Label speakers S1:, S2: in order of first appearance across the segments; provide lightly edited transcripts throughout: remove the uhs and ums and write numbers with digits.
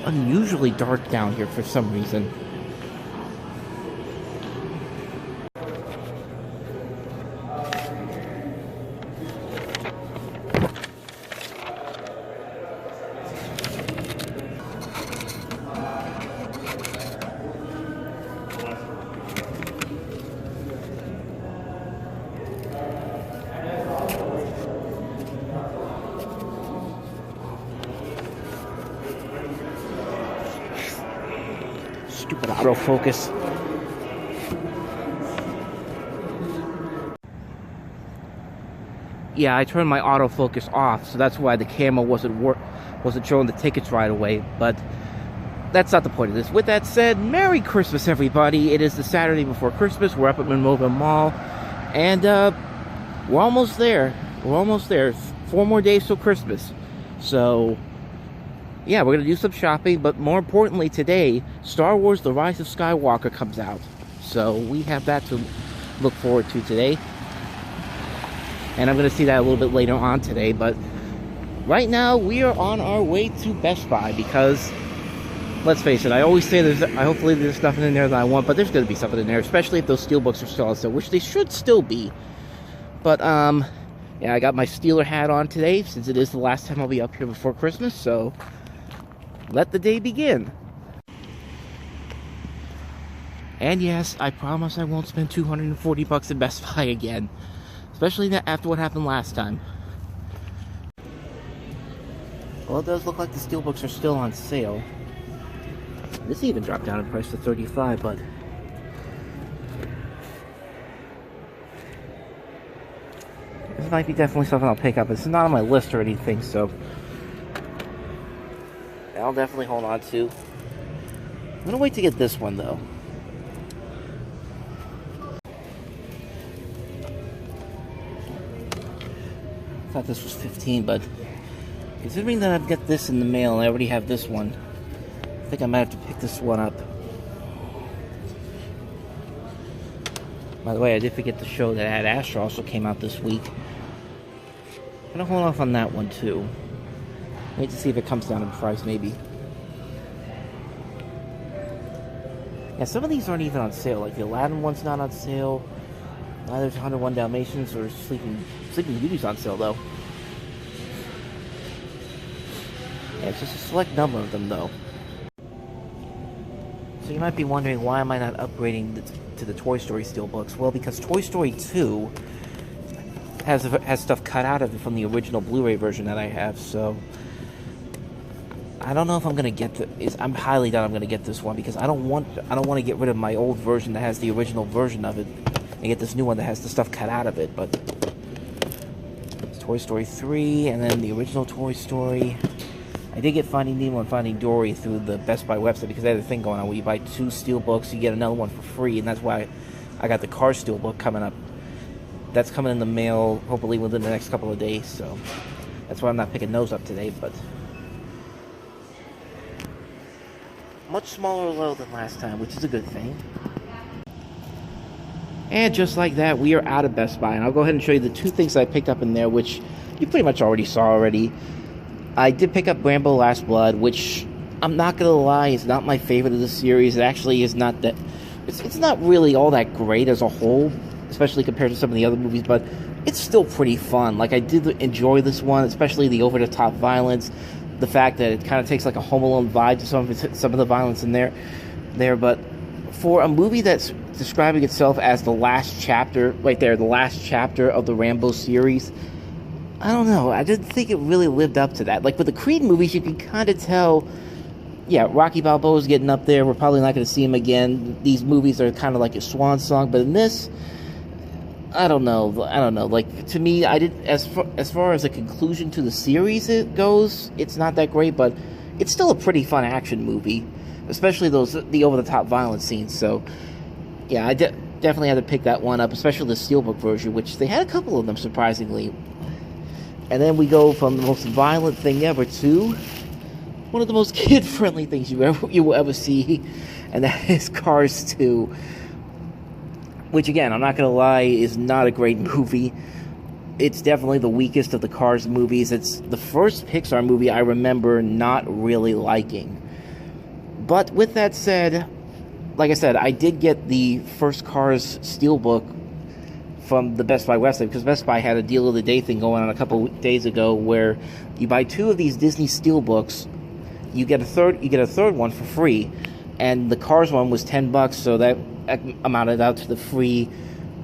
S1: unusually dark down here for some reason. Stupid autofocus. Yeah, I turned my autofocus off, so that's why the camera wasn't showing the tickets right away. But that's not the point of this. With that said, Merry Christmas, everybody! It is the Saturday before Christmas. We're up at Monrovia Mall, and we're almost there. We're almost there. 4 more days till Christmas. So yeah, we're going to do some shopping, but more importantly today, Star Wars The Rise of Skywalker comes out. So we have that to look forward to today. And I'm going to see that a little bit later on today, but right now we are on our way to Best Buy because, let's face it, I always say hopefully there's nothing in there that I want, but there's going to be something in there, especially if those steelbooks are still on sale, which they should still be. But, yeah, I got my Steeler hat on today since it is the last time I'll be up here before Christmas, so let the day begin. And yes, I promise I won't spend $240 at Best Buy again. Especially after what happened last time. Well, it does look like the steelbooks are still on sale. This even dropped down in price to $35, but this might be definitely something I'll pick up. It's not on my list or anything, so I'll definitely hold on to. I'm gonna wait to get this one though. I thought this was $15, but considering that I've got this in the mail and I already have this one, I think I might have to pick this one up. By the way, I did forget to show that Ad Astra also came out this week. I'm gonna hold off on that one too. Wait to see if it comes down in price, maybe. Yeah, some of these aren't even on sale. Like the Aladdin one's not on sale. Neither's 101 Dalmatians or Sleeping Beauty's on sale, though. Yeah, it's just a select number of them, though. So you might be wondering, why am I not upgrading to the Toy Story Steelbooks? Well, because Toy Story 2 has stuff cut out of it from the original Blu-ray version that I have, so I don't know if I'm gonna get I'm highly doubt I'm gonna get this one because I don't want to get rid of my old version that has the original version of it and get this new one that has the stuff cut out of it. But it's Toy Story 3 and then the original Toy Story. I did get Finding Nemo and Finding Dory through the Best Buy website because they had a thing going on where you buy 2 steelbooks, you get another one for free, and that's why I got the Cars steelbook coming up. That's coming in the mail hopefully within the next couple of days, so that's why I'm not picking those up today. But much smaller low than last time, which is a good thing. And just like that, we are out of Best Buy. And I'll go ahead and show you the 2 things I picked up in there, which you pretty much already saw already. I did pick up Rambo Last Blood, which I'm not going to lie, is not my favorite of the series. It actually is not that... It's not really all that great as a whole, especially compared to some of the other movies, but it's still pretty fun. Like, I did enjoy this one, especially the over-the-top violence. The fact that it kind of takes like a Home Alone vibe to some of the violence in there. But for a movie that's describing itself as the last chapter, right there, the last chapter of the Rambo series, I don't know. I didn't think it really lived up to that. Like with the Creed movies, you can kind of tell, yeah, Rocky Balboa's getting up there. We're probably not going to see him again. These movies are kind of like a swan song. But in this, I don't know. Like, to me, I did as far as a conclusion to the series it goes, it's not that great, but it's still a pretty fun action movie, especially the over-the-top violence scenes. So, yeah, I definitely had to pick that one up, especially the Steelbook version, which they had a couple of them, surprisingly. And then we go from the most violent thing ever to one of the most kid-friendly things you will ever see, and that is Cars 2. Which, again, I'm not going to lie, is not a great movie. It's definitely the weakest of the Cars movies. It's the first Pixar movie I remember not really liking. But with that said, like I said, I did get the first Cars Steelbook from the Best Buy website, because Best Buy had a deal of the day thing going on a couple days ago where you buy 2 of these Disney Steelbooks, you get a third one for free, and the Cars one was $10, so that amounted out to the free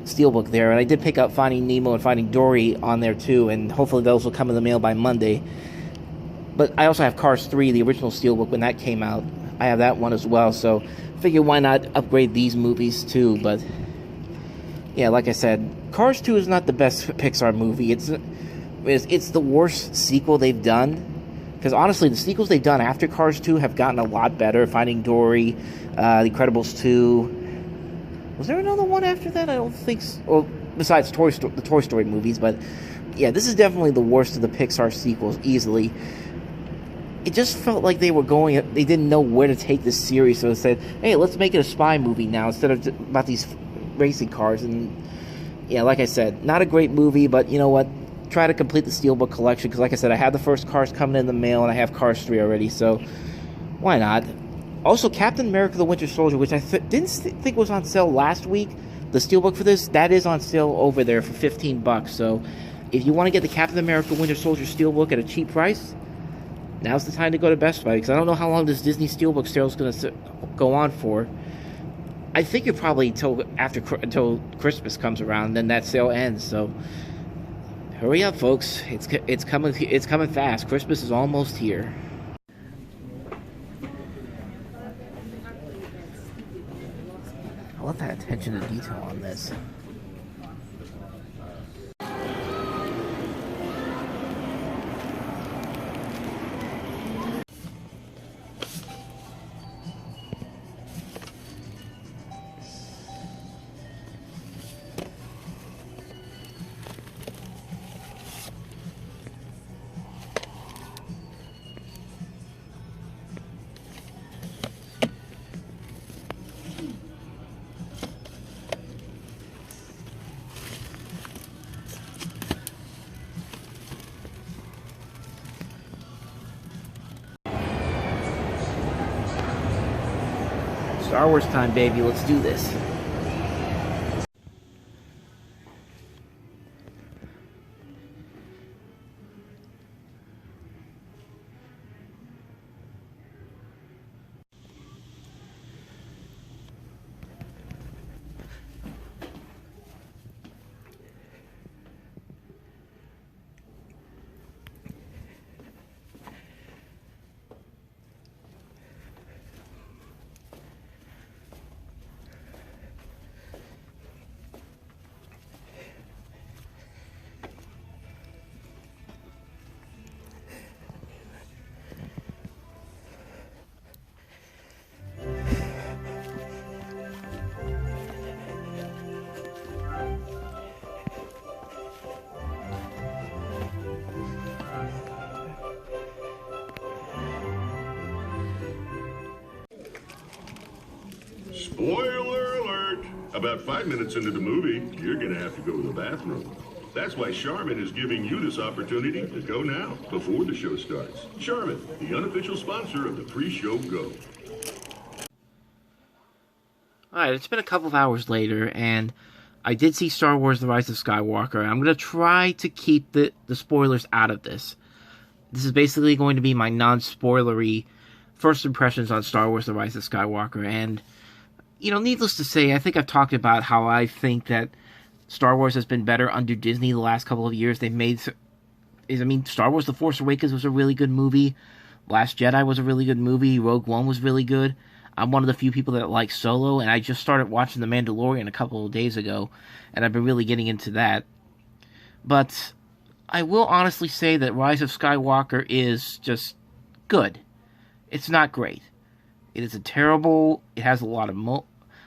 S1: Steelbook there. And I did pick up Finding Nemo and Finding Dory on there too, and hopefully those will come in the mail by Monday. But I also have Cars 3, the original Steelbook, when that came out. I have that one as well, so I figure why not upgrade these movies too. But yeah, like I said, Cars 2 is not the best Pixar movie. It's the worst sequel they've done. Because honestly, the sequels they've done after Cars 2 have gotten a lot better. Finding Dory, The Incredibles 2. Was there another one after that? I don't think so. Well, besides the Toy Story movies. But yeah, this is definitely the worst of the Pixar sequels, easily. It just felt like they didn't know where to take this series. So they said, hey, let's make it a spy movie now instead of about these racing cars. And yeah, like I said, not a great movie, but you know what? Try to complete the Steelbook collection, because like I said, I have the first Cars coming in the mail, and I have Cars 3 already, so why not? Also, Captain America the Winter Soldier, which I didn't think was on sale last week, the Steelbook for this, that is on sale over there for $15, so if you want to get the Captain America Winter Soldier Steelbook at a cheap price, now's the time to go to Best Buy, because I don't know how long this Disney Steelbook sale is going to go on for. I think you're probably until Christmas comes around, then that sale ends, so hurry up, folks. It's coming fast. Christmas is almost here. I love that attention to detail on this. Star Wars time, baby. Let's do this.
S2: Spoiler alert! About 5 minutes into the movie, you're gonna have to go to the bathroom. That's why Charmin is giving you this opportunity to go now, before the show starts. Charmin, the unofficial sponsor of the pre-show Go.
S1: Alright, it's been a couple of hours later, and I did see Star Wars The Rise of Skywalker. I'm going to try to keep the spoilers out of this. This is basically going to be my non-spoilery first impressions on Star Wars The Rise of Skywalker, and you know, needless to say, I think I've talked about how I think that Star Wars has been better under Disney the last couple of years. Star Wars The Force Awakens was a really good movie. Last Jedi was a really good movie. Rogue One was really good. I'm one of the few people that like Solo, and I just started watching The Mandalorian a couple of days ago, and I've been really getting into that. But I will honestly say that Rise of Skywalker is just good. It's not great. It has a lot of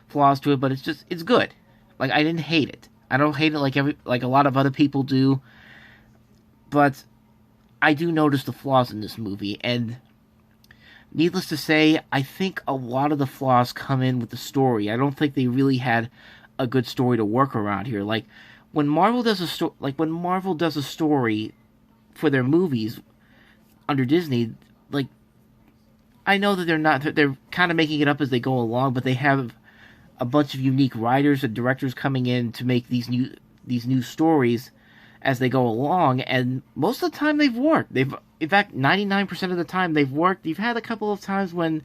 S1: flaws to it, but it's good. Like, I didn't hate it. I don't hate it like a lot of other people do, but I do notice the flaws in this movie, and needless to say, I think a lot of the flaws come in with the story. I don't think they really had a good story to work around here. Like, when Marvel does a story for their movies under Disney, like, I know that they're kind of making it up as they go along, but they have a bunch of unique writers and directors coming in to make these new stories as they go along, and most of the time they've worked. In fact, 99% of the time they've worked. You've had a couple of times when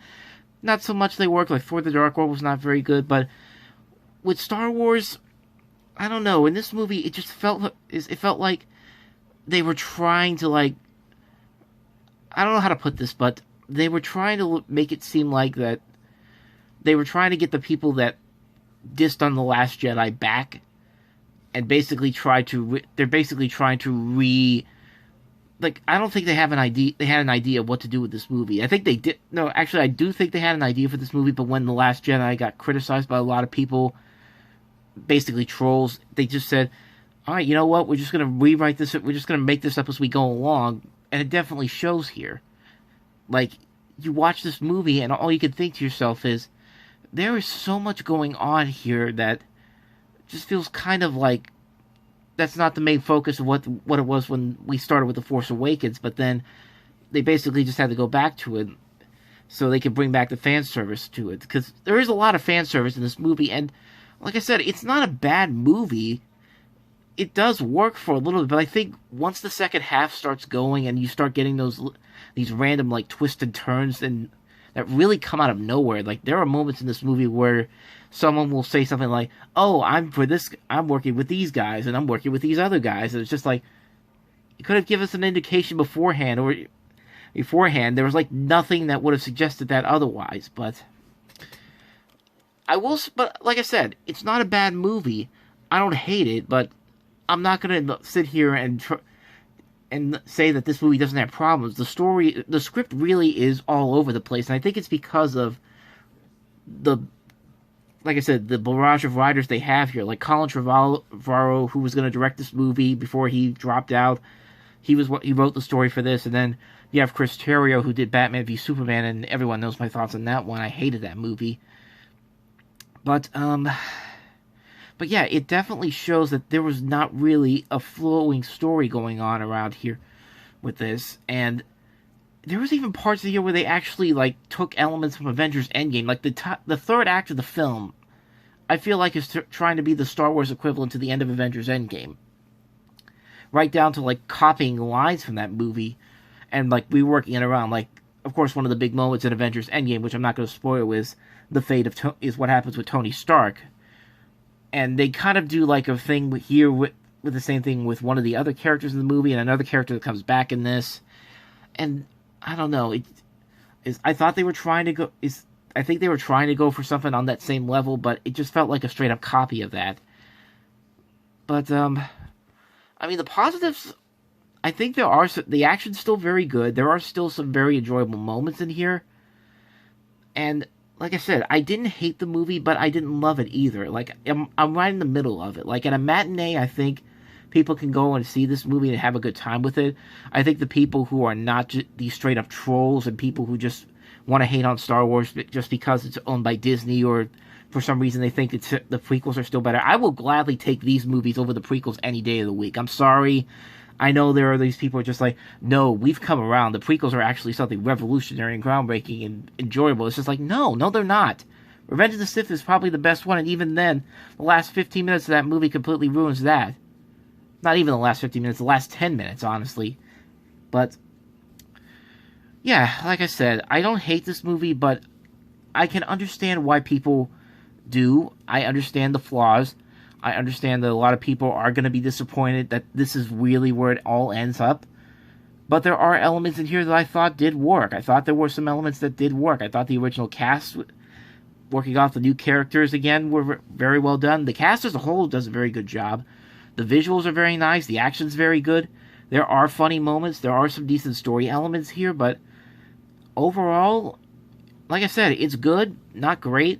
S1: not so much they worked, like For the Dark World was not very good, but with Star Wars, I don't know, in this movie, it felt like they were trying to, like, I don't know how to put this, but they were trying to make it seem like that they were trying to get the people that dissed on The Last Jedi back, and basically they're basically trying to like, I don't think they had an idea of what to do with this movie. I think they did, no, actually, I do think they had an idea for this movie, but when The Last Jedi got criticized by a lot of people, basically trolls, they just said, alright, you know what, we're just going to rewrite this, we're just going to make this up as we go along, and it definitely shows here. Like, you watch this movie, and all you can think to yourself is, there is so much going on here that just feels kind of like that's not the main focus of what it was when we started with The Force Awakens, but then they basically just had to go back to it so they could bring back the fan service to it, because there is a lot of fan service in this movie, and like I said, it's not a bad movie. It does work for a little bit, but I think once the second half starts going and you start getting these random, like, twists and turns and that really come out of nowhere. Like, there are moments in this movie where someone will say something like, oh, I'm working with these guys, and I'm working with these other guys, and it's just like, you could have given us an indication beforehand, there was, like, nothing that would have suggested that otherwise, but like I said, it's not a bad movie. I don't hate it, but I'm not gonna sit here and say that this movie doesn't have problems. The script really is all over the place, and I think it's because of like I said, the barrage of writers they have here. Like Colin Trevorrow, who was going to direct this movie before he dropped out, he wrote the story for this, and then you have Chris Terrio, who did Batman v Superman, and everyone knows my thoughts on that one. I hated that movie, but yeah, it definitely shows that there was not really a flowing story going on around here with this, and there was even parts of here where they actually, like, took elements from Avengers Endgame. Like, the third act of the film, I feel like is trying to be the Star Wars equivalent to the end of Avengers Endgame. Right down to, like, copying lines from that movie, and, like, reworking it around. Like, of course, one of the big moments in Avengers Endgame, which I'm not going to spoil, is what happens with Tony Stark. And they kind of do, like, a thing here with the same thing with one of the other characters in the movie, and another character that comes back in this. And I don't know. I think they were trying to go for something on that same level, but it just felt like a straight up copy of that. But I mean, the positives, I think the action's still very good. There are still some very enjoyable moments in here, and like I said, I didn't hate the movie, but I didn't love it either. Like, I'm right in the middle of it. Like, at a matinee, I think people can go and see this movie and have a good time with it. I think the people who are not these straight-up trolls and people who just want to hate on Star Wars just because it's owned by Disney, or for some reason they think the prequels are still better, I will gladly take these movies over the prequels any day of the week. I'm sorry. I know there are these people who are just like, no, we've come around. The prequels are actually something revolutionary and groundbreaking and enjoyable. It's just like, no, they're not. Revenge of the Sith is probably the best one, and even then, the last 15 minutes of that movie completely ruins that. Not even the last 15 minutes, the last 10 minutes, honestly. But, yeah, like I said, I don't hate this movie, but I can understand why people do. I understand the flaws. I understand that a lot of people are going to be disappointed that this is really where it all ends up. But there are elements in here that I thought did work. I thought there were some elements that did work. I thought the original cast, working off the new characters again, were very well done. The cast as a whole does a very good job. The visuals are very nice. The action's very good. There are funny moments. There are some decent story elements here. But overall, like I said, it's good, not great.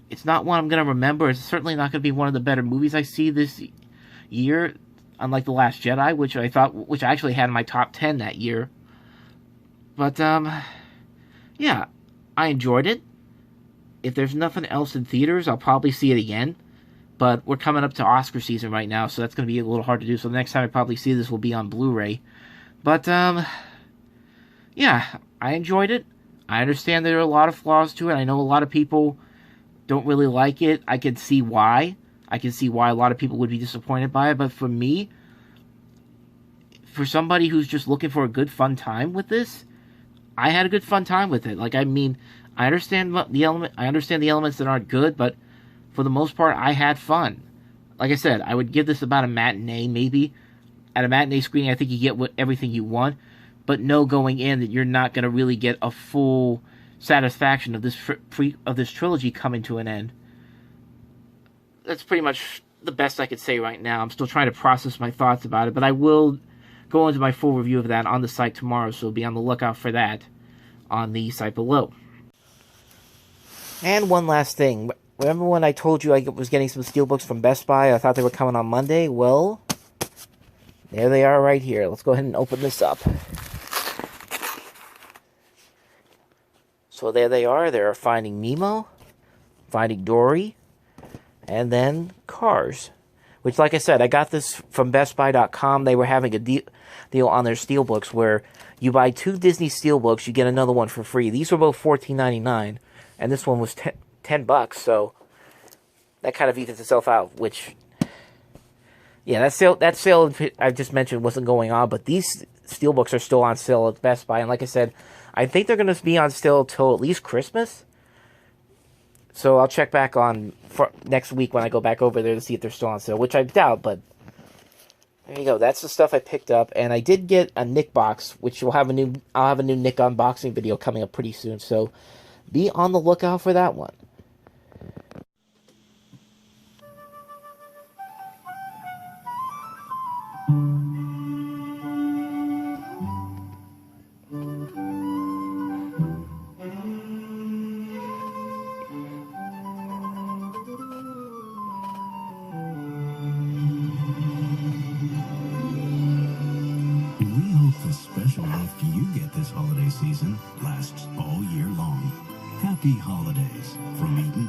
S1: It's not one I'm going to remember. It's certainly not going to be one of the better movies I see this year, unlike The Last Jedi, which I actually had in my top 10 that year. But, yeah, I enjoyed it. If there's nothing else in theaters, I'll probably see it again. But we're coming up to Oscar season right now, so that's going to be a little hard to do. So the next time I probably see this will be on Blu-ray. But, yeah, I enjoyed it. I understand there are a lot of flaws to it. I know a lot of people don't really like it. I can see why. I can see why a lot of people would be disappointed by it. But for me, for somebody who's just looking for a good fun time with this, I had a good fun time with it. Like, I mean, I understand the elements that aren't good, but for the most part, I had fun. Like I said, I would give this about a matinee, maybe. At a matinee screening, I think you get everything you want, but know going in that you're not going to really get a full satisfaction of this trilogy coming to an end. That's pretty much the best I could say right now. I'm still trying to process my thoughts about it, but I will go into my full review of that on the site tomorrow, so be on the lookout for that on the site below. And one last thing. Remember when I told you I was getting some steelbooks from Best Buy? I thought they were coming on Monday? Well, there they are right here. Let's go ahead and open this up. So there they are. They're Finding Nemo, Finding Dory, and then Cars. Which, like I said, I got this from BestBuy.com. They were having a deal on their steelbooks where you buy 2 Disney steelbooks, you get another one for free. These were both $14.99, and this one was $10, so that kind of evens itself out, which, yeah, that sale I just mentioned wasn't going on, but these steelbooks are still on sale at Best Buy, and like I said, I think they're going to be on sale till at least Christmas, so I'll check back on for next week when I go back over there to see if they're still on sale, which I doubt, but there you go. That's the stuff I picked up, and I did get a Nick box, which I'll have a new Nick unboxing video coming up pretty soon, so be on the lookout for that one.
S3: The special gift you get this holiday season lasts all year long. Happy holidays from Eden Park.